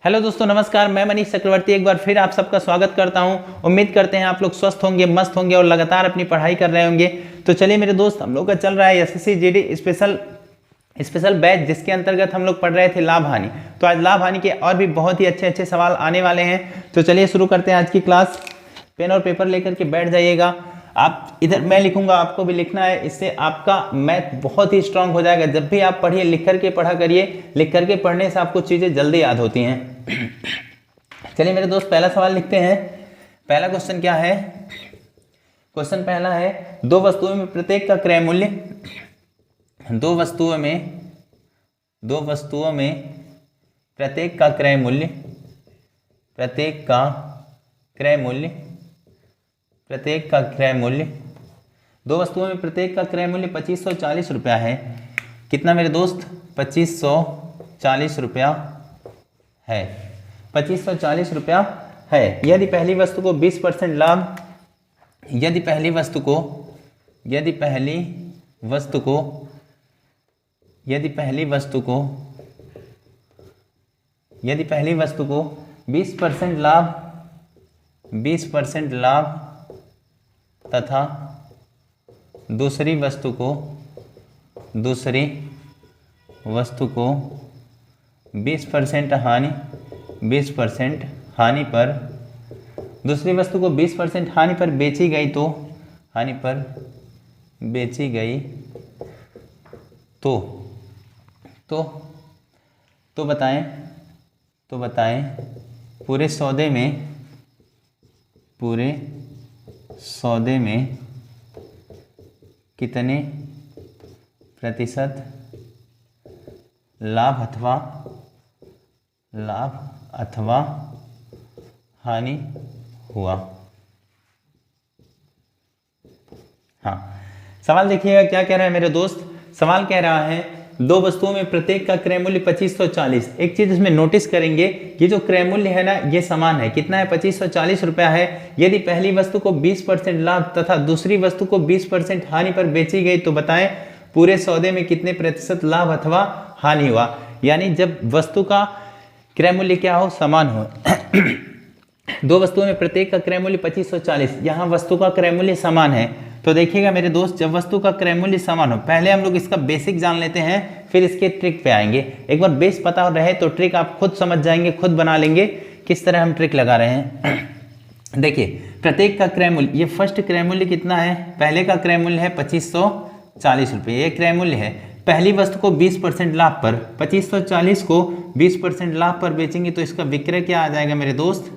Hello दोस्तों, नमस्कार। मैं मनीष चक्रवर्ती एक बार फिर आप सबका स्वागत करता हूं। उम्मीद करते हैं आप लोग स्वस्थ होंगे, मस्त होंगे और लगातार अपनी पढ़ाई कर रहे होंगे। तो चलिए मेरे दोस्त, हम लोग का चल रहा है एसएससी जीडी स्पेशल बैच, जिसके अंतर्गत हम लोग पढ़ रहे थे लाभ हानि। तो आज लाभ हानि के और भी बहुत ही अच्छे अच्छे सवाल आने वाले हैं। तो चलिए शुरू करते हैं आज की क्लास। पेन और पेपर लेकर के बैठ जाइएगा। आप इधर मैं लिखूंगा, आपको भी लिखना है। इससे आपका मैथ बहुत ही स्ट्रांग हो जाएगा। जब भी आप पढ़िए, लिख करके पढ़ा करिए। लिख करके पढ़ने से आपको चीज़ें जल्दी याद होती हैं। चलिए मेरे दोस्त, पहला सवाल लिखते हैं। पहला क्वेश्चन क्या है? क्वेश्चन पहला है, दो वस्तुओं में प्रत्येक का क्रय मूल्य, दो वस्तुओं में प्रत्येक का क्रय मूल्य, प्रत्येक का क्रय मूल्य, दो वस्तुओं में प्रत्येक का क्रय मूल्य 2540 रुपया है। कितना मेरे दोस्त? 2540 रुपया है। 2540 रुपया है। यदि पहली वस्तु को 20% लाभ, यदि पहली वस्तु को 20% लाभ तथा दूसरी वस्तु को 20% हानि पर, दूसरी वस्तु को 20% हानि पर बेची गई तो बताएं पूरे सौदे में कितने प्रतिशत लाभ अथवा हानि हुआ। हाँ, सवाल देखिएगा क्या कह रहा है मेरे दोस्त। सवाल कह रहा है, दो वस्तुओं में प्रत्येक का क्रय मूल्य 2540। एक चीज इसमें नोटिस करेंगे, ये जो क्रय मूल्य है ना, ये समान है। कितना है? 2540 रुपया है। यदि पहली वस्तु को 20% लाभ तथा दूसरी वस्तु को 20% हानि पर बेची गई तो बताएं पूरे सौदे में कितने प्रतिशत लाभ अथवा हानि हुआ। यानी जब वस्तु का क्रय मूल्य क्या हो? समान हो। दो वस्तुओं में प्रत्येक का क्रय मूल्य 2540, यहाँ वस्तु का क्रय मूल्य समान है। तो देखिएगा मेरे दोस्त, जब वस्तु का क्रय मूल्य समान हो, पहले हम लोग इसका बेसिक जान लेते हैं, फिर इसके ट्रिक पे आएंगे। एक बार बेस पता रहे तो ट्रिक आप खुद समझ जाएंगे, खुद बना लेंगे किस तरह हम ट्रिक लगा रहे हैं। देखिए, प्रत्येक का क्रय मूल्य, ये फर्स्ट क्रय मूल्य कितना है? पहले का क्रय मूल्य है 2540 रुपये, ये क्रय मूल्य है। पहली वस्तु को 20% लाभ पर, 2540 को 20% लाभ पर बेचेंगे तो इसका विक्रय क्या आ जाएगा मेरे दोस्त?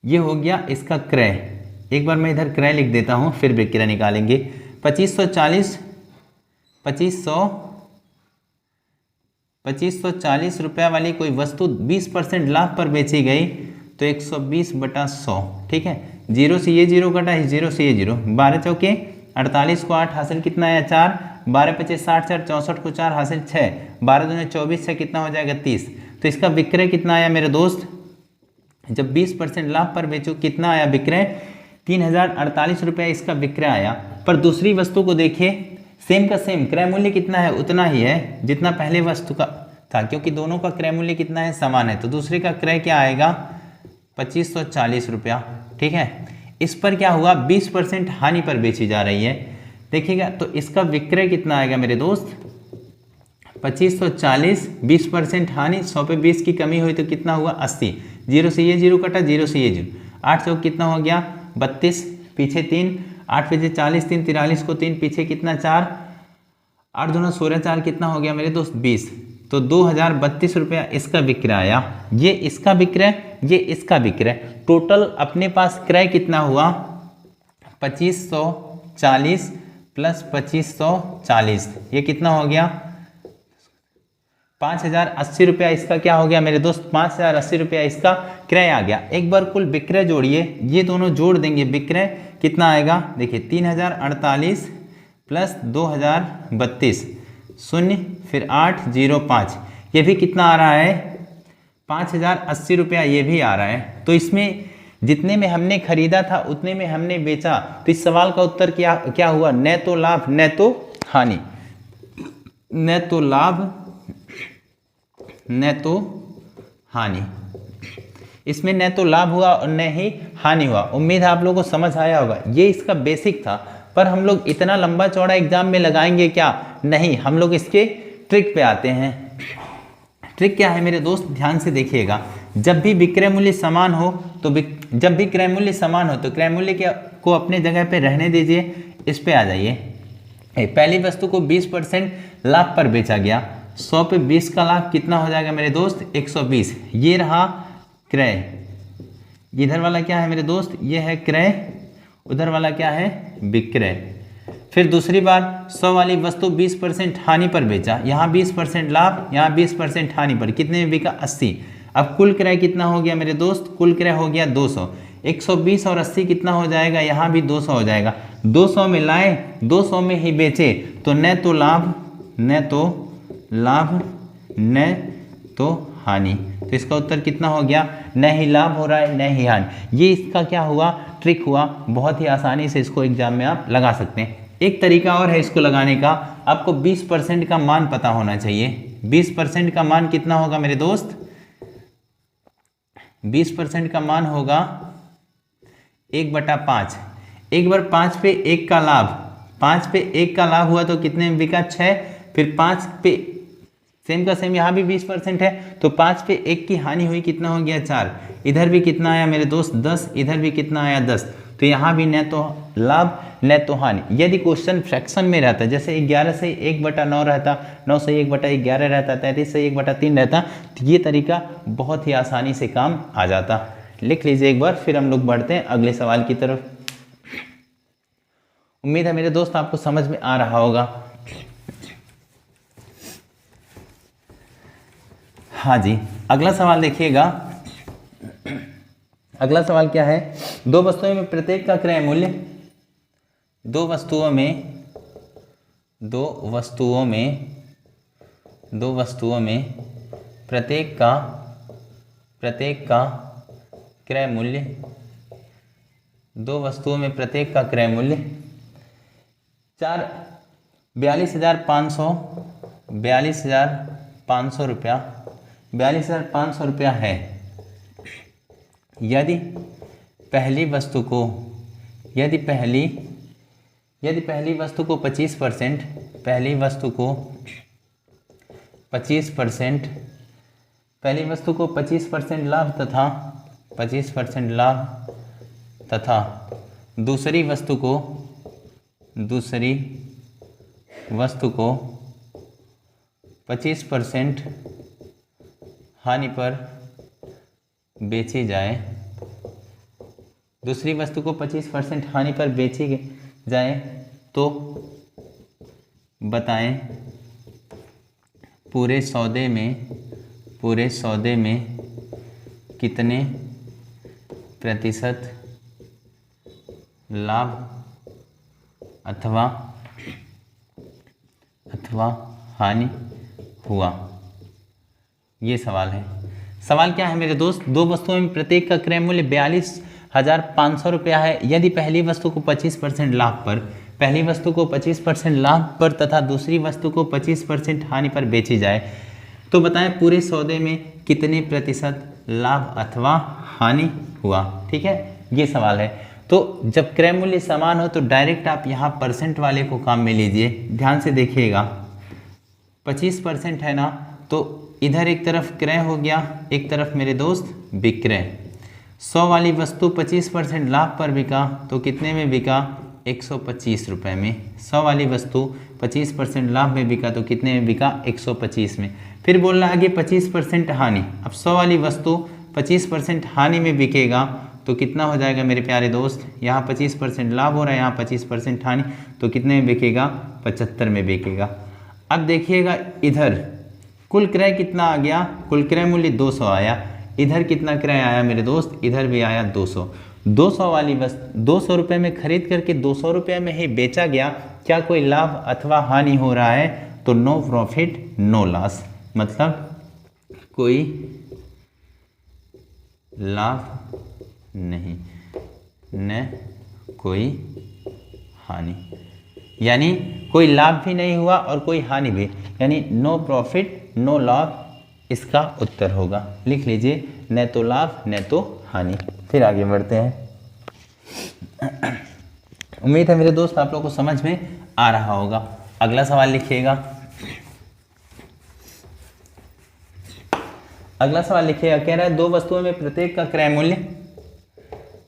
ये हो गया इसका क्रय। एक बार मैं इधर क्रय लिख देता हूं, फिर विक्रय निकालेंगे। 2540 रुपया वाली कोई वस्तु 20% लाभ पर बेची गई तो 120/100। ठीक है, जीरो से ये जीरो कटा, जीरो से ये जीरो। 12 चौके 48 को 8 हासिल कितना है? 4। 12 पचे 60, 4 64 को 4 हासिल 6। 12 दूने 24 से कितना हो जाएगा? 30। तो इसका विक्रय कितना आया मेरे दोस्त? जब 20% लाभ पर बेचो कितना आया विक्रय? 3048 रुपया इसका विक्रय आया। पर दूसरी वस्तु को देखिए, सेम का सेम क्रय मूल्य कितना है? उतना ही है जितना पहले वस्तु का था, क्योंकि दोनों का क्रय मूल्य कितना है? समान है। तो दूसरे का क्रय क्या आएगा? 2540 रुपया। ठीक है, इस पर क्या हुआ? 20% हानि पर बेची जा रही है। देखिएगा, तो इसका विक्रय कितना आएगा मेरे दोस्त? 2540, 20% हानि, 100 पे 20 की कमी हुई तो कितना हुआ? 80। जीरो से ये जीरो कटा, जीरो से ये जीरो। 8 चौक कितना हो गया? 32, पीछे 3। 8 पीछे 40, 3 43 को 3, पीछे कितना? 4। 8 दूना 16, 4 कितना हो गया मेरे दोस्त? 20। तो 2032 रुपया इसका विक्रय आया। ये इसका विक्रय, ये इसका विक्रय। टोटल अपने पास क्रय कितना हुआ? 2540 प्लस 2540, ये कितना हो गया? 5080 रुपया इसका क्या हो गया मेरे दोस्त? 5080 रुपया इसका क्रय आ गया। एक बार कुल विक्रय जोड़िए, ये दोनों जोड़ देंगे, विक्रय कितना आएगा? देखिए, 3048 प्लस 2032, 0 फिर 805, ये भी कितना आ रहा है? 5080 रुपया ये भी आ रहा है। तो इसमें जितने में हमने खरीदा था उतने में हमने बेचा। तो इस सवाल का उत्तर क्या हुआ? न तो लाभ न तो हानि, न तो लाभ न तो हानि। इसमें न तो लाभ हुआ और न ही हानि हुआ। उम्मीद है आप लोगों को समझ आया होगा। ये इसका बेसिक था, पर हम लोग इतना लंबा चौड़ा एग्जाम में लगाएंगे क्या? नहीं, हम लोग इसके ट्रिक पे आते हैं। ट्रिक क्या है मेरे दोस्त, ध्यान से देखिएगा। जब भी विक्रय मूल्य समान हो तो जब भी क्रय मूल्य समान हो तो क्रय मूल्य को अपने जगह पे रहने दीजिए। इस पे आ जाइए। पहली वस्तु को 20% लाभ पर बेचा गया। 100 पे 20 का लाभ कितना हो जाएगा मेरे दोस्त? 120। ये रहा क्रय। इधर वाला क्या है मेरे दोस्त? ये है क्रय। उधर वाला क्या है? विक्रय। फिर दूसरी बार 100 वाली वस्तु 20% हानि पर बेचा। यहाँ 20% लाभ, यहाँ 20% हानि पर। कितने में बिका? 80। अब कुल क्रय कितना हो गया मेरे दोस्त? कुल क्रय हो गया 200। 120 और 80 कितना हो जाएगा? यहाँ भी 200 हो जाएगा। 200 में लाए, 200 में ही बेचे, तो न तो लाभ, न तो लाभ, न तो हानि। तो इसका उत्तर कितना हो गया? न ही लाभ हो रहा है, न ही हानि। ये इसका क्या हुआ? ट्रिक हुआ। बहुत ही आसानी से इसको एग्जाम में आप लगा सकते हैं। एक तरीका और है इसको लगाने का। आपको 20% का मान पता होना चाहिए। 20% का मान कितना होगा मेरे दोस्त? 20% का मान होगा 1/5। 1/5 पे 1 का लाभ, 5 पे 1 का लाभ हुआ तो कितने में बिका? 6। फिर 5 पे सेम का सेम यहाँ भी 20% है, तो 5 पे 1 की हानि हुई, कितना हो गया? 4। इधर भी कितना आया मेरे दोस्त? 10। इधर भी कितना आया? 10। तो यहाँ भी न तो लाभ न तो हानि। यदि क्वेश्चन फ्रैक्शन में रहता, जैसे 11 से 1/9 रहता, 9 से 1/11 रहता, 33 से 1/3 रहता, तो ये तरीका बहुत ही आसानी से काम आ जाता। लिख लीजिए एक बार, फिर हम लोग बढ़ते हैं अगले सवाल की तरफ। उम्मीद है मेरे दोस्त आपको समझ में आ रहा होगा। हाँ जी, अगला सवाल देखिएगा। अगला सवाल क्या है? दो वस्तुओं में प्रत्येक का क्रय मूल्य, दो वस्तुओं में प्रत्येक का क्रय मूल्य, दो वस्तुओं में प्रत्येक का क्रय मूल्य 42,500 रुपया, 42,500 रुपया है। यदि पहली वस्तु को 25%, पहली वस्तु को 25% लाभ तथा दूसरी वस्तु को 25% हानि पर बेची जाए, दूसरी वस्तु को 25% हानि पर बेची जाए, तो बताएं पूरे सौदे में कितने प्रतिशत लाभ अथवा हानि हुआ। ये सवाल है। सवाल क्या है मेरे दोस्त? दो वस्तुओं में प्रत्येक का क्रय मूल्य 42,500 रुपया है। यदि पहली वस्तु को 25% लाभ पर, पहली वस्तु को 25% लाभ पर तथा दूसरी वस्तु को 25% हानि पर बेची जाए, तो बताएं पूरे सौदे में कितने प्रतिशत लाभ अथवा हानि हुआ। ठीक है, ये सवाल है। तो जब क्रय मूल्य समान हो तो डायरेक्ट आप यहाँ परसेंट वाले को काम में लीजिए। ध्यान से देखिएगा, 25% है ना, तो इधर एक तरफ क्रय हो गया, एक तरफ मेरे दोस्त विक्रय। 100 वाली वस्तु 25% लाभ पर बिका तो कितने में बिका? 125 रुपये में। 100 वाली वस्तु 25% लाभ में बिका तो कितने में बिका? 125 में। फिर बोल रहा है कि 25% हानि। अब 100 वाली वस्तु 25% हानि में बिकेगा तो कितना हो जाएगा मेरे प्यारे दोस्त? यहाँ 25% लाभ हो रहा है, यहाँ 25% हानि, तो कितने में बिकेगा? 75 में बिकेगा। अब देखिएगा इधर कुल क्रय कितना आ गया? कुल क्रय मूल्य 200 आया। इधर कितना क्रय आया मेरे दोस्त? इधर भी आया 200। 200 वाली वस्तु 200 रुपये में खरीद करके 200 रुपये में ही बेचा गया। क्या कोई लाभ अथवा हानि हो रहा है? तो नो प्रॉफिट नो लॉस, मतलब कोई लाभ नहीं, न कोई हानि, यानी कोई लाभ भी नहीं हुआ और कोई हानि भी, यानी नो प्रॉफिट नो लॉस इसका उत्तर होगा। लिख लीजिए, न तो लाभ न तो हानि। फिर आगे बढ़ते हैं। उम्मीद है मेरे दोस्त आप लोग को समझ में आ रहा होगा। अगला सवाल लिखिएगा। अगला सवाल लिखिएगा, कह रहा है दो वस्तुओं में प्रत्येक का क्रय मूल्य,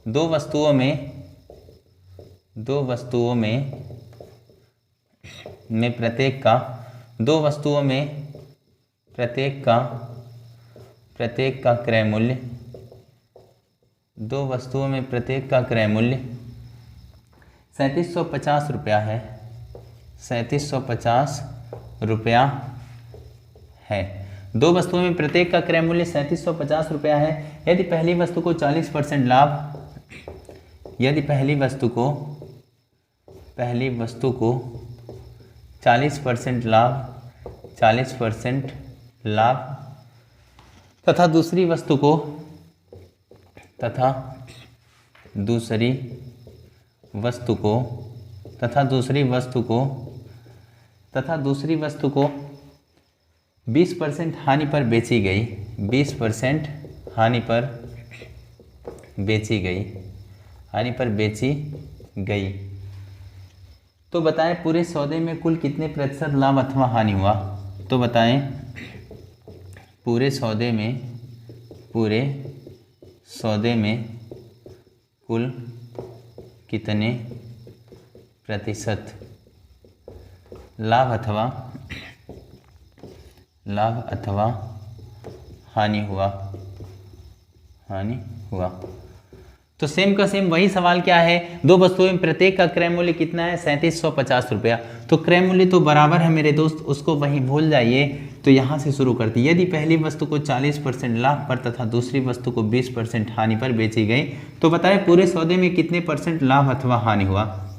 दो वस्तुओं में प्रत्येक का, दो वस्तुओं में प्रत्येक का क्रय मूल्य, दो वस्तुओं में प्रत्येक का क्रय मूल्य 3750 रुपया है, 3750 रुपया है। दो वस्तुओं में प्रत्येक का क्रय मूल्य 3750 रुपया है। यदि पहली वस्तु को 40% लाभ, यदि पहली वस्तु को 40% लाभ तथा दूसरी वस्तु को 20% हानि पर बेची गई, 20% हानि पर बेची गई, तो बताएं पूरे सौदे में कुल कितने प्रतिशत लाभ अथवा हानि हुआ। तो बताएं पूरे सौदे में कुल कितने प्रतिशत लाभ अथवा हानि हुआ। तो सेम का सेम वही सवाल क्या है, दो वस्तुओं में प्रत्येक का क्रय मूल्य कितना है, 3750 रुपया। तो क्रय मूल्य तो बराबर है मेरे दोस्त, उसको वहीं भूल जाइए। तो यहाँ से शुरू करती, यदि पहली वस्तु को 40% लाभ पर तथा दूसरी वस्तु को 20% हानि पर बेची गई, तो बताएं पूरे सौदे में कितने परसेंट लाभ अथवा हानि हुआ।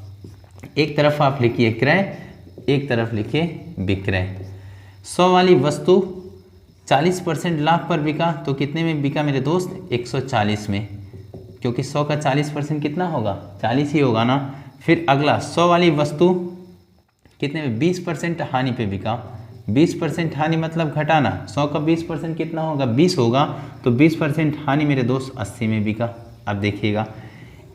एक तरफ आप लिखिए क्रय, एक तरफ लिखिए विक्रय। 100 वाली वस्तु 40% लाभ पर बिका, तो कितने में बिका मेरे दोस्त, 140 में, क्योंकि 100 का 40% कितना होगा, 40 ही होगा ना। फिर अगला 100 वाली वस्तु कितने में, 20% हानि पे बिका। 20% हानि मतलब घटाना, 100 का 20% कितना होगा, 20 होगा, तो 20% हानि मेरे दोस्त 80 में बिका। अब देखिएगा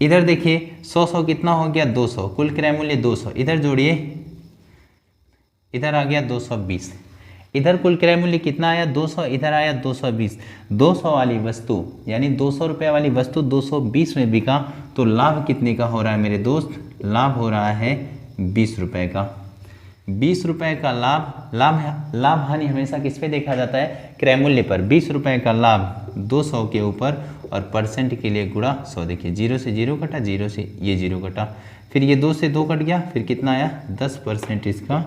इधर, देखिए 100 कितना हो गया, 200, कुल क्रय मूल्य 200, इधर जोड़िए, इधर आ गया 220, इधर कुल क्रय मूल्य कितना आया, 200, इधर आया 220। 200 वाली वस्तु यानी 200 रुपये वाली वस्तु 220 में बिका, तो लाभ कितने का हो रहा है मेरे दोस्त, लाभ हो रहा है 20 रुपये का। 20 रुपये का लाभ हानि हमेशा किस पे देखा जाता है, क्रय मूल्य पर। 20 रुपये का लाभ 200 के ऊपर और परसेंट के लिए गुणा 100। देखिए 0 से 0 कटा, 0 से ये 0 कटा, फिर ये 2 से 2 कट गया, फिर कितना आया, 10% इसका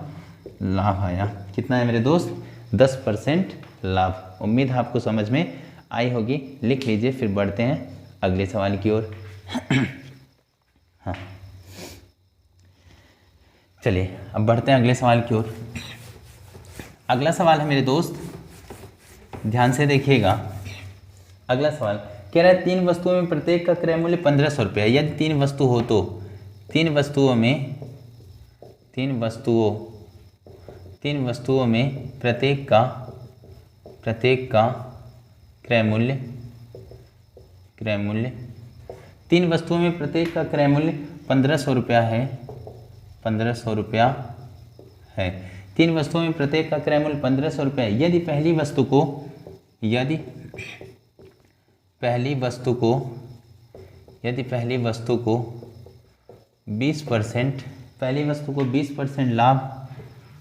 लाभ आया। कितना है मेरे दोस्त, 10% लाभ। उम्मीद है आपको समझ में आई होगी। लिख लीजिए, फिर बढ़ते हैं अगले सवाल की ओर। हाँ चलिए अब बढ़ते हैं अगले सवाल की ओर। अगला सवाल है मेरे दोस्त, ध्यान से देखिएगा। अगला सवाल कह रहा है 3 वस्तुओं में प्रत्येक का क्रय मूल्य 1500 रुपये। यदि 3 वस्तु हो तो 3 वस्तुओं में प्रत्येक का क्रय मूल्य 3 वस्तुओं में प्रत्येक का क्रय मूल्य 1500 रुपया है, 1500 रुपया है। 3 वस्तुओं में प्रत्येक का क्रय मूल्य 1500 रुपया है। यदि पहली वस्तु को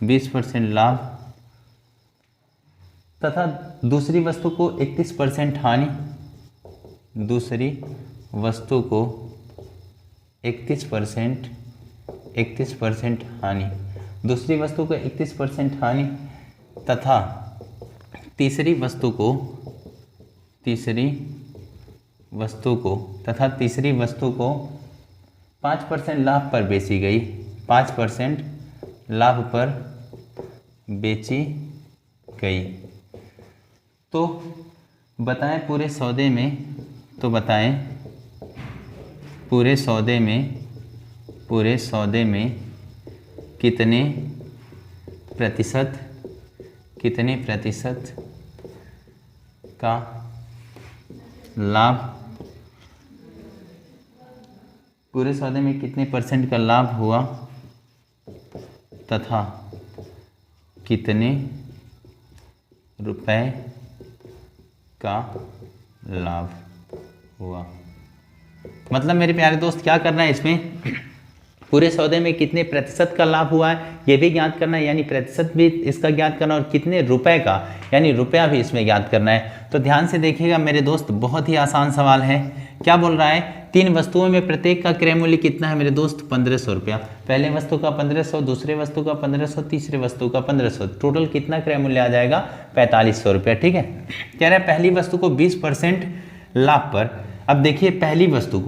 20% लाभ तथा दूसरी वस्तु को 31% हानि, दूसरी वस्तु को 31% हानि, दूसरी वस्तु को 31% हानि तथा तीसरी वस्तु को 5% लाभ पर बेची गई, 5% लाभ पर बेची गई, तो बताएं पूरे सौदे में कितने प्रतिशत का लाभ, पूरे सौदे में कितने परसेंट का लाभ हुआ तथा कितने रुपए का लाभ हुआ। मतलब मेरे प्यारे दोस्त क्या करना है इसमें, पूरे सौदे में कितने प्रतिशत का लाभ हुआ है ये भी ज्ञात करना है, यानी प्रतिशत भी इसका ज्ञात करना, और कितने रुपए का यानी रुपया भी इसमें ज्ञात करना है। तो ध्यान से देखिएगा मेरे दोस्त, बहुत ही आसान सवाल है। क्या बोल रहा है, 3 वस्तुओं में प्रत्येक का क्रय मूल्य कितना है मेरे दोस्त, 1500 रुपया। पहले वस्तु का 1500, दूसरे वस्तु का 1500, तीसरे वस्तु का 1500, टोटल कितना क्रय मूल्य आ जाएगा, 4500 रुपया। ठीक है, कह रहा है पहली वस्तु को 20% लाभ पर। अब देखिए पहली वस्तु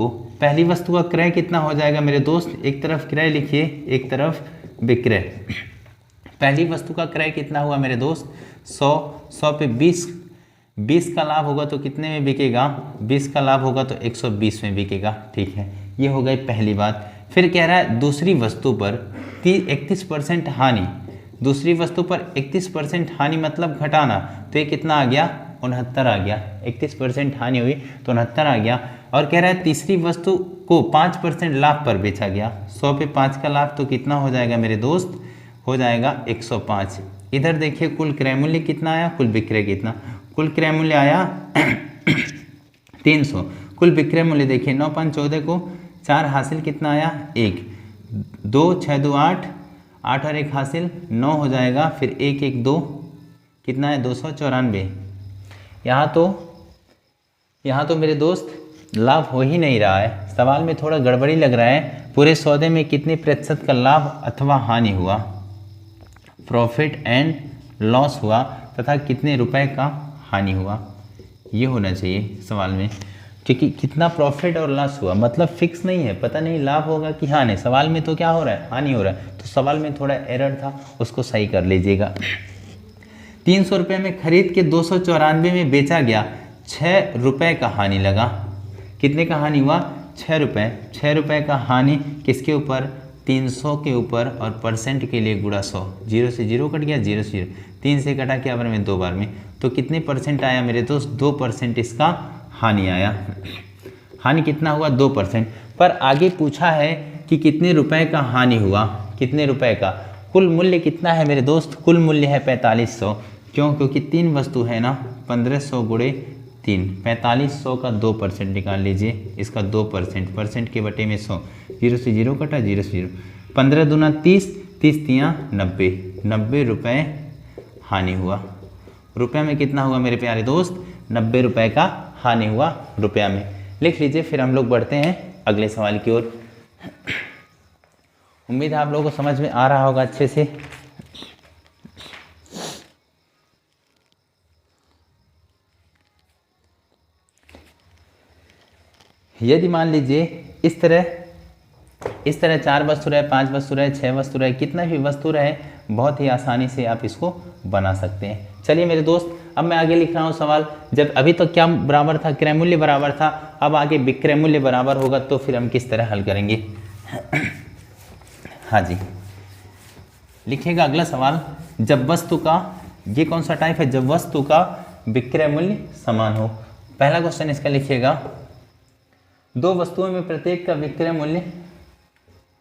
का क्रय कितना हो जाएगा मेरे दोस्त, एक तरफ क्रय लिखिए, एक तरफ विक्रय। पहली वस्तु का क्रय कितना हुआ मेरे दोस्त, 100 पे 20 का लाभ होगा तो कितने में बिकेगा, 20 का लाभ होगा तो 120 में बिकेगा। ठीक है, ये हो गई पहली बात। फिर कह रहा है दूसरी वस्तु पर 31% हानि, दूसरी वस्तु पर 31% हानि मतलब घटाना, तो ये कितना आ गया, 69 आ गया। 31% हानि हुई तो 69 आ गया। और कह रहा है तीसरी वस्तु को 5% लाभ पर बेचा गया, 100 पे 5 का लाभ तो कितना हो जाएगा मेरे दोस्त, हो जाएगा 105। इधर देखिए कुल क्रय मूल्य कितना आया, कुल विक्रय कितना, कुल क्रय मूल्य आया 300, कुल विक्रय मूल्य देखिए 9 5 14 को 4 हासिल कितना आया, 1 2 6 2 8 8 और 1 हासिल 9 हो जाएगा। फिर 1 1 2 कितना है, 294। यहाँ तो मेरे दोस्त लाभ हो ही नहीं रहा है, सवाल में थोड़ा गड़बड़ी लग रहा है। पूरे सौदे में कितने प्रतिशत का लाभ अथवा हानि हुआ, प्रॉफिट एंड लॉस हुआ, तथा कितने रुपए का हानि हुआ, ये होना चाहिए सवाल में। क्योंकि कितना प्रॉफिट और लॉस हुआ मतलब फिक्स नहीं है, पता नहीं लाभ होगा कि हानि, सवाल में तो क्या हो रहा है, हानि हो रहा है। तो सवाल में थोड़ा एरर था, उसको सही कर लीजिएगा। 300 रुपये में खरीद के 294 में बेचा गया, 6 रुपये का हानि लगा। कितने का हानि हुआ, 6 रुपये। 6 रुपये का हानि किसके ऊपर, 300 के ऊपर, और परसेंट के लिए गुणा 100, 0 से 0 कट गया, 0 से 0, 3 से कटा क्या बार में, 2 बार में, तो कितने परसेंट आया मेरे दोस्त, 2% इसका हानि आया। हानि कितना हुआ, 2%। पर आगे पूछा है कि कितने रुपए का हानि हुआ, कितने रुपए का। कुल मूल्य कितना है मेरे दोस्त, कुल मूल्य है 4500। क्यों, क्योंकि 3 वस्तु है ना, 1500 गुणे 3, 4500 का 2% निकाल लीजिए, इसका 2%, परसेंट के बटे में 100, 0 से 0 कटा, 0 से 0, 15 दूना 30, 30 तियाँ 90, 90 रुपये हानि हुआ। रुपये में कितना हुआ मेरे प्यारे दोस्त, 90 रुपये का हानि हुआ रुपया में। लिख लीजिए। फिर हम लोग बढ़ते हैं अगले सवाल की ओर। उम्मीद है आप लोगों को समझ में आ रहा होगा अच्छे से। यदि मान लीजिए इस तरह 4 वस्तु रहे, 5 वस्तु रहे, 6 वस्तु रहे, कितना भी वस्तु रहे, बहुत ही आसानी से आप इसको बना सकते हैं। चलिए मेरे दोस्त, अब मैं आगे लिख रहा हूँ सवाल। जब अभी तो क्या बराबर था, क्रय मूल्य बराबर था, अब आगे विक्रय मूल्य बराबर होगा, तो फिर हम किस तरह हल करेंगे। हाँ जी, लिखिएगा अगला सवाल। जब वस्तु का, ये कौन सा टाइप है, जब वस्तु का विक्रय मूल्य समान हो। पहला क्वेश्चन इसका लिखिएगा, 2 वस्तुओं में प्रत्येक का विक्रय मूल्य,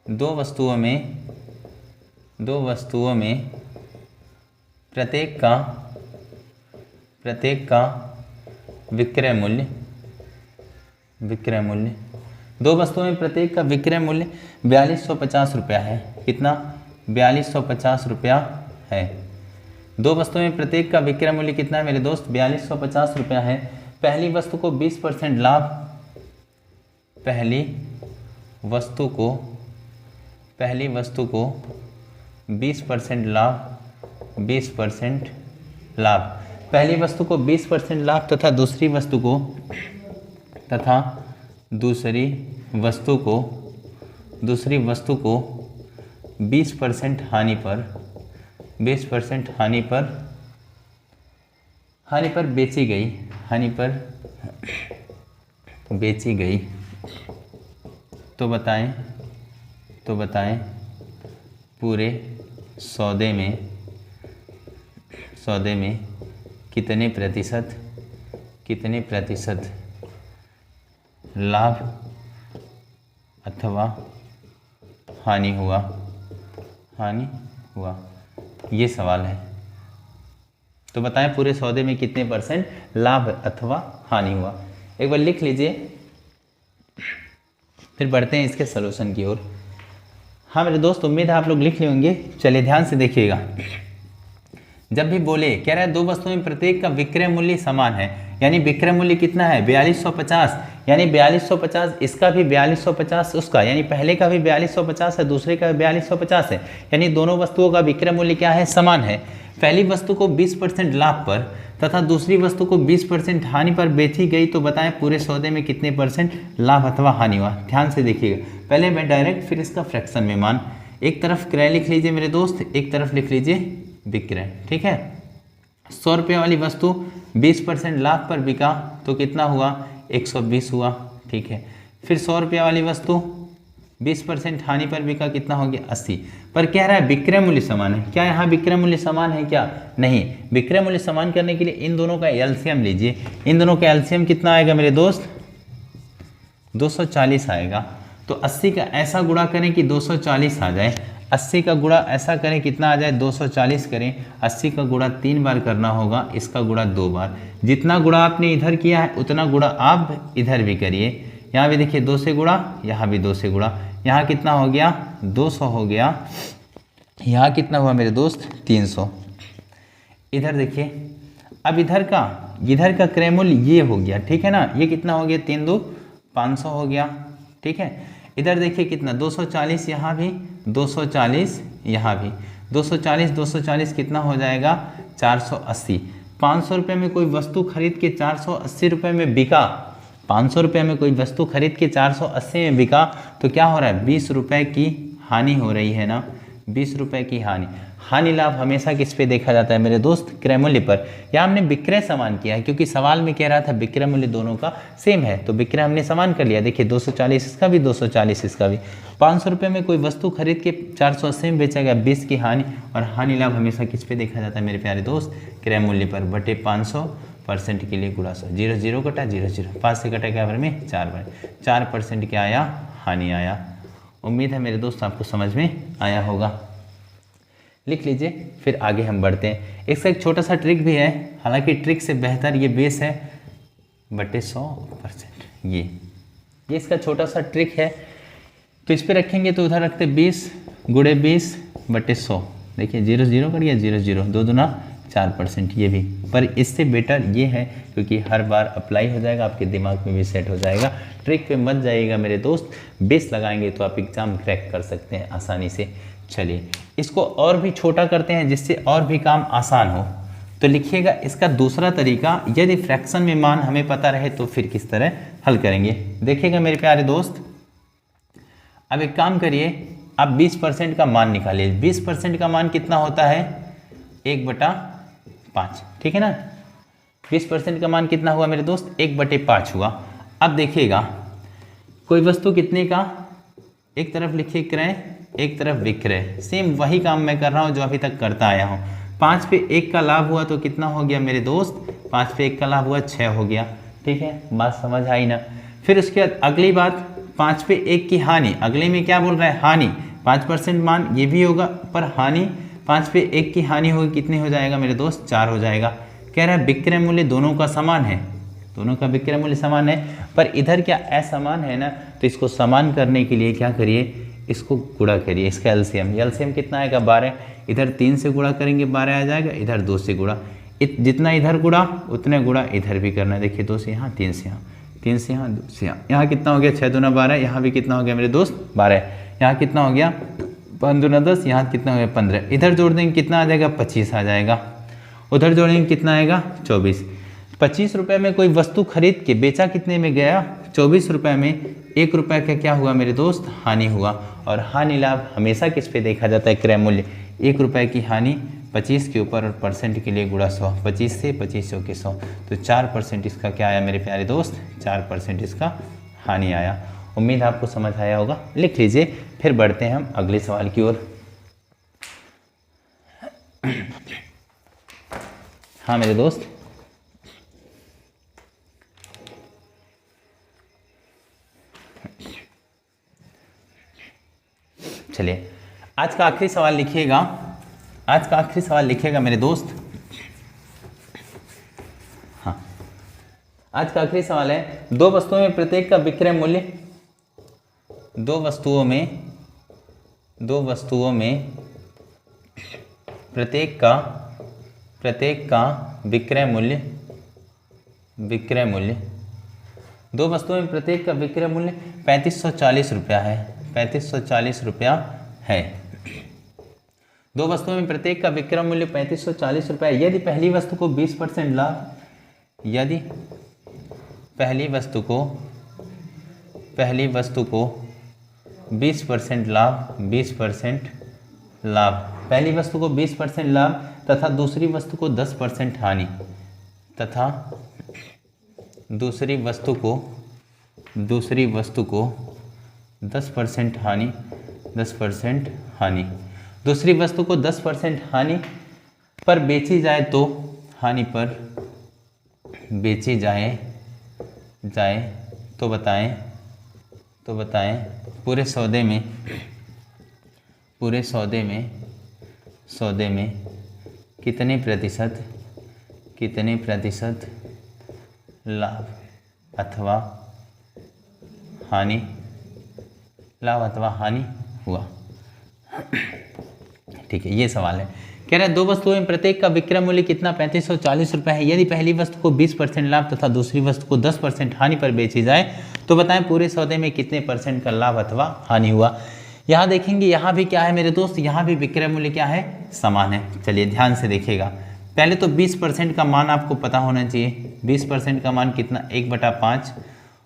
2 वस्तुओं में प्रत्येक का विक्रय मूल्य 2 वस्तुओं में प्रत्येक का विक्रय मूल्य 4250 रुपया है। कितना, 4250 रुपया है। 2 वस्तुओं में प्रत्येक का विक्रय मूल्य कितना है मेरे दोस्त, 4250 रुपया है। पहली वस्तु को 20% लाभ, पहली वस्तु को 20% लाभ, 20% लाभ, पहली वस्तु को 20% लाभ तथा दूसरी वस्तु को 20% हानि पर बेची गई। तो बताएं पूरे सौदे में कितने प्रतिशत कितने प्रतिशत लाभ अथवा हानि हुआ, ये सवाल है। तो बताएं पूरे सौदे में कितने % लाभ अथवा हानि हुआ। एक बार लिख लीजिए, फिर बढ़ते हैं इसके सलूशन की ओर। हाँ मेरे दोस्त, उम्मीद है आप लोग लिख लिए होंगे। चलिए ध्यान से देखिएगा। जब भी बोले, कह रहा है दो वस्तुओं में प्रत्येक का विक्रय मूल्य समान है, यानी विक्रय मूल्य कितना है 4250, यानी 4250 इसका भी 4250 उसका, यानी पहले का भी 4250 है, दूसरे का भी 4250 है, यानी दोनों वस्तुओं का विक्रय मूल्य क्या है, समान है। पहली वस्तु को 20% लाभ पर तथा दूसरी वस्तु को 20% हानि पर बेची गई, तो बताएं पूरे सौदे में कितने % लाभ अथवा हानि हुआ। ध्यान से देखिएगा, पहले मैं डायरेक्ट, फिर इसका फ्रैक्शन में मान। एक तरफ क्रय लिख लीजिए मेरे दोस्त, एक तरफ लिख लीजिए विक्रय, ठीक है। 100 रुपये वाली वस्तु 20% लाभ पर बिका तो कितना हुआ, 120 हुआ, ठीक है। फिर 100 रुपये वाली वस्तु 20% हानि पर बिका, कितना हो गया 80। पर कह रहा है विक्रय मूल्य समान है। क्या यहाँ विक्रय मूल्य समान है क्या, नहीं। विक्रय मूल्य समान करने के लिए इन दोनों का एलसीएम लीजिए। इन दोनों का एलसीएम कितना आएगा मेरे दोस्त, 240 आएगा। तो 80 का ऐसा गुणा करें कि 240 आ जाए, 80 का गुणा ऐसा करें कितना आ जाए, 240 करें। 80 का गुणा 3 बार करना होगा, इसका गुणा 2 बार। जितना गुणा आपने इधर किया है उतना गुणा आप इधर भी करिए। यहाँ भी देखिए 2 से गुणा, यहाँ भी 2 से गुणा। यहाँ कितना हो गया, 200 हो गया। यहाँ कितना हुआ मेरे दोस्त, 300। इधर देखिए, अब इधर का क्रय मूल्य ये हो गया, ठीक है ना। ये कितना हो गया, 3 2 500 हो गया, ठीक है। इधर देखिए कितना, 240 यहाँ भी, 240 यहाँ भी, 240 कितना हो जाएगा, 480। 500 रुपये में कोई वस्तु खरीद के 480 रुपये में बिका, 500 रुपये में कोई वस्तु खरीद के 480 में बिका, तो क्या हो रहा है, 20 रुपये की हानि हो रही है ना, 20 रुपये की हानि। हानि लाभ हमेशा किस पे देखा जाता है मेरे दोस्त, क्रय मूल्य पर। यहाँ हमने विक्रय समान किया है, क्योंकि सवाल में कह रहा था विक्रय मूल्य दोनों का सेम है, तो विक्रय हमने समान कर लिया। देखिए 240 इसका भी, 240 इसका भी। 500 रुपये में कोई वस्तु खरीद के 480 में बेचा गया, 20 की हानि। और हानि लाभ हमेशा किस पे देखा जाता है मेरे प्यारे दोस्त, क्रय मूल्य पर बटे 500% के लिए गुणा 100। 0 0 कटा, 0 0, 5 से कटा क्या बार में, 4 बार। 4% क्या आया, हानि आया। उम्मीद है मेरे दोस्त आपको समझ में आया होगा। लिख लीजिए, फिर आगे हम बढ़ते हैं। इसका एक छोटा सा ट्रिक भी है, हालांकि ट्रिक से बेहतर ये बेस है, बटे 100%। ये इसका छोटा सा ट्रिक है। तो इस पे रखेंगे तो उधर रखते 20 गुणे 20 बटे 100। देखिए 0 0 करिए, 0 0, 2 दूना 4%। ये भी, पर इससे बेटर ये है, क्योंकि हर बार अप्लाई हो जाएगा, आपके दिमाग में भी सेट हो जाएगा। ट्रिक पे मत जाइएगा मेरे दोस्त, बेस लगाएंगे तो आप एग्जाम क्रैक कर सकते हैं आसानी से। चलिए इसको और भी छोटा करते हैं, जिससे और भी काम आसान हो। तो लिखिएगा इसका दूसरा तरीका, यदि फ्रैक्शन में मान हमें पता रहे तो फिर किस तरह हल करेंगे। देखिएगा मेरे प्यारे दोस्त, अब एक काम करिए, आप 20% का मान निकालिए। 20% का मान कितना होता है, 1/5, ठीक है ना। 20% का मान कितना हुआ मेरे दोस्त, 1/5 हुआ। अब देखिएगा कोई वस्तु कितने का, एक तरफ लिखिए क्रय, एक तरफ विक्रय। सेम वही काम मैं कर रहा हूँ जो अभी तक करता आया हूँ। 5 पे 1 का लाभ हुआ तो कितना हो गया मेरे दोस्त, 5 पे 1 का लाभ हुआ 6 हो गया, ठीक है। बात समझ आई ना। फिर उसके बाद अगली बात, 5 पे 1 की हानि। अगले में क्या बोल रहा है, हानि। 5% मान ये भी होगा, पर हानि 5 पे 1 की हानि होगी, कितने हो जाएगा मेरे दोस्त, 4 हो जाएगा। कह रहा है विक्रय मूल्य दोनों का समान है, दोनों का विक्रय मूल्य समान है, पर इधर क्या असमान है ना। तो इसको समान करने के लिए क्या करिए, इसको गुणा करिए, इसका एलसीएम कितना आएगा, 12। इधर 3 से गुणा करेंगे 12 आ जाएगा, इधर 2 से गुणा। जितना इधर गुणा उतने गुणा इधर भी करना है। देखिए 2 से यहाँ, 3 से यहाँ, 3 से यहाँ, 2 से यहाँ। यहाँ कितना हो गया, 6 दूना 12। यहाँ भी कितना हो गया मेरे दोस्त, 12। यहाँ कितना हो गया, 5 दूना 10। यहाँ कितना हो गया, 15। इधर जोड़ देंगे कितना आ जाएगा, 25 आ जाएगा। उधर जोड़ेंगे कितना आएगा, 24। 25 रुपये में कोई वस्तु खरीद के बेचा कितने में गया, 24 रुपये में। 1 रुपये का क्या हुआ मेरे दोस्त, हानि हुआ। और हानि लाभ हमेशा किस पे देखा जाता है, क्रय मूल्य। 1 रुपये की हानि 25 के ऊपर और परसेंट के लिए गुणा 100। 25 से 25 के 100, तो 4% इसका क्या आया मेरे प्यारे दोस्त, 4% इसका हानि आया। उम्मीद आपको समझ आया होगा। लिख लीजिए, फिर बढ़ते हैं हम अगले सवाल की ओर। हाँ मेरे दोस्त, चलिए आज का आखिरी सवाल लिखिएगा, आज का आखिरी सवाल लिखिएगा मेरे दोस्त। हाँ, आज का आखिरी सवाल है, दो वस्तुओं में प्रत्येक का विक्रय मूल्य, दो वस्तुओं में प्रत्येक का विक्रय मूल्य, दो वस्तुओं में प्रत्येक का विक्रय मूल्य 3540 रुपया है, 3540 रुपया है। दो वस्तुओं में प्रत्येक का विक्रय मूल्य 3540 रुपया। यदि पहली वस्तु को 20% लाभ, यदि पहली वस्तु को 20% लाभ, 20% लाभ, पहली वस्तु को 20% लाभ तथा दूसरी वस्तु को 10% हानि, तथा दूसरी वस्तु को 10% हानि, 10% हानि, दूसरी वस्तु को 10% हानि पर बेची जाए तो, हानि पर बेची जाए तो बताएं पूरे सौदे में कितने प्रतिशत लाभ अथवा हानि हुआ। ठीक है, ये सवाल है। कह रहा है दो वस्तुओं में प्रत्येक का विक्रय मूल्य कितना 3540 रुपये है। यदि पहली वस्तु को 20% लाभ तथा दूसरी वस्तु को 10% हानि पर बेची जाए तो बताएं पूरे सौदे में कितने % का लाभ अथवा हानि हुआ। यहाँ देखेंगे, यहाँ भी क्या है मेरे दोस्त, यहाँ भी विक्रय मूल्य क्या है, समान है। चलिए ध्यान से देखिएगा। पहले तो 20% का मान आपको पता होना चाहिए। 20% का मान कितना, 1/5,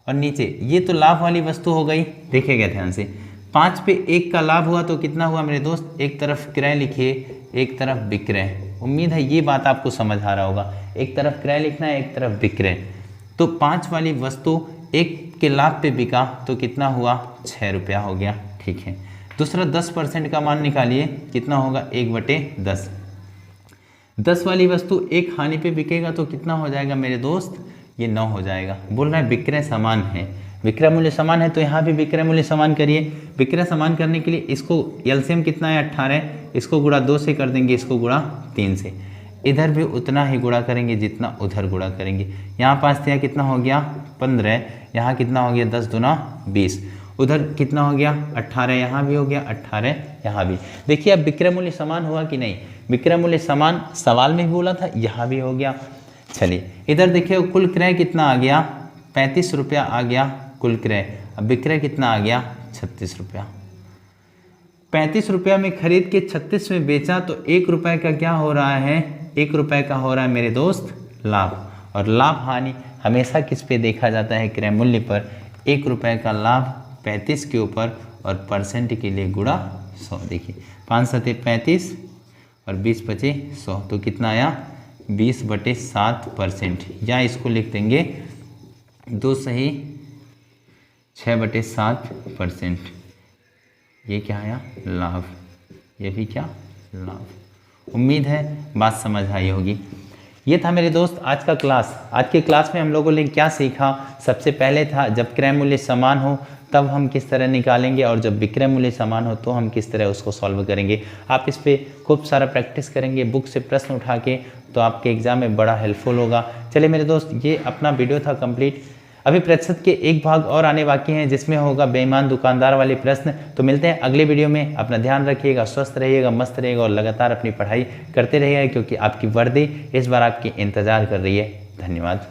और नीचे ये तो लाभ वाली वस्तु हो गई। देखिएगा ध्यान से, 5 पे 1 का लाभ हुआ तो कितना हुआ मेरे दोस्त, एक तरफ क्रय लिखिए, एक तरफ विक्रय। उम्मीद है ये बात आपको समझ आ रहा होगा। एक तरफ क्रय लिखना है, एक तरफ विक्रय। तो 5 वाली वस्तु 1 के लाभ पे बिका तो कितना हुआ, 6 रुपया हो गया। ठीक है, दूसरा 10% का मान निकालिए, कितना होगा, 1/10। 10 वाली वस्तु 1 हानि पे बिकेगा तो कितना हो जाएगा मेरे दोस्त, ये 9 हो जाएगा। बोल रहा है विक्रय समान है, विक्रय मूल्य समान है, तो यहाँ भी विक्रय मूल्य समान करिए। विक्रय समान करने के लिए इसको एलसीएम कितना है, 18, इसको गुणा 2 से कर देंगे, इसको गुणा 3 से। इधर भी उतना ही गुणा करेंगे जितना उधर गुणा करेंगे। यहाँ 5 दिया कितना हो गया, 15, यहाँ कितना हो गया, 10 दूना 20, उधर कितना हो गया, 18, यहाँ भी हो गया 18, यहाँ भी। देखिए अब विक्रय मूल्य समान हुआ कि नहीं, विक्रय मूल्य समान सवाल में भी बोला था, यहाँ भी हो गया। चलिए इधर देखिए कुल क्रय कितना आ गया, 35 रुपया आ गया कुल क्रय। अब विक्रय कितना आ गया, 36 रुपया। 35 रुपया में खरीद के 36 में बेचा तो 1 रुपये का क्या हो रहा है, 1 रुपये का हो रहा है मेरे दोस्त लाभ। और लाभ हानि हमेशा किस पे देखा जाता है, क्रय मूल्य पर। 1 रुपये का लाभ 35 के ऊपर और परसेंट के लिए गुणा 100। देखिए 5 सते 35 और 20 बचे 100, तो कितना आया, 20/7%। या इसको लिख देंगे 2 सही 6/7%। ये क्या आया, लाभ। ये भी क्या, लाभ। उम्मीद है बात समझ आई होगी। ये था मेरे दोस्त आज का क्लास। आज के क्लास में हम लोगों ने क्या सीखा, सबसे पहले था जब क्रय मूल्य समान हो तब हम किस तरह निकालेंगे, और जब विक्रय मूल्य समान हो तो हम किस तरह उसको सॉल्व करेंगे। आप इस पर खूब सारा प्रैक्टिस करेंगे, बुक से प्रश्न उठा के, तो आपके एग्जाम में बड़ा हेल्पफुल होगा। चलिए मेरे दोस्त, ये अपना वीडियो था कंप्लीट। अभी प्रतिशत के एक भाग और आने बाकी हैं, जिसमें होगा बेईमान दुकानदार वाले प्रश्न। तो मिलते हैं अगले वीडियो में। अपना ध्यान रखिएगा, स्वस्थ रहिएगा, मस्त रहिएगा और लगातार अपनी पढ़ाई करते रहिएगा, क्योंकि आपकी वर्दी इस बार आपकी इंतज़ार कर रही है। धन्यवाद।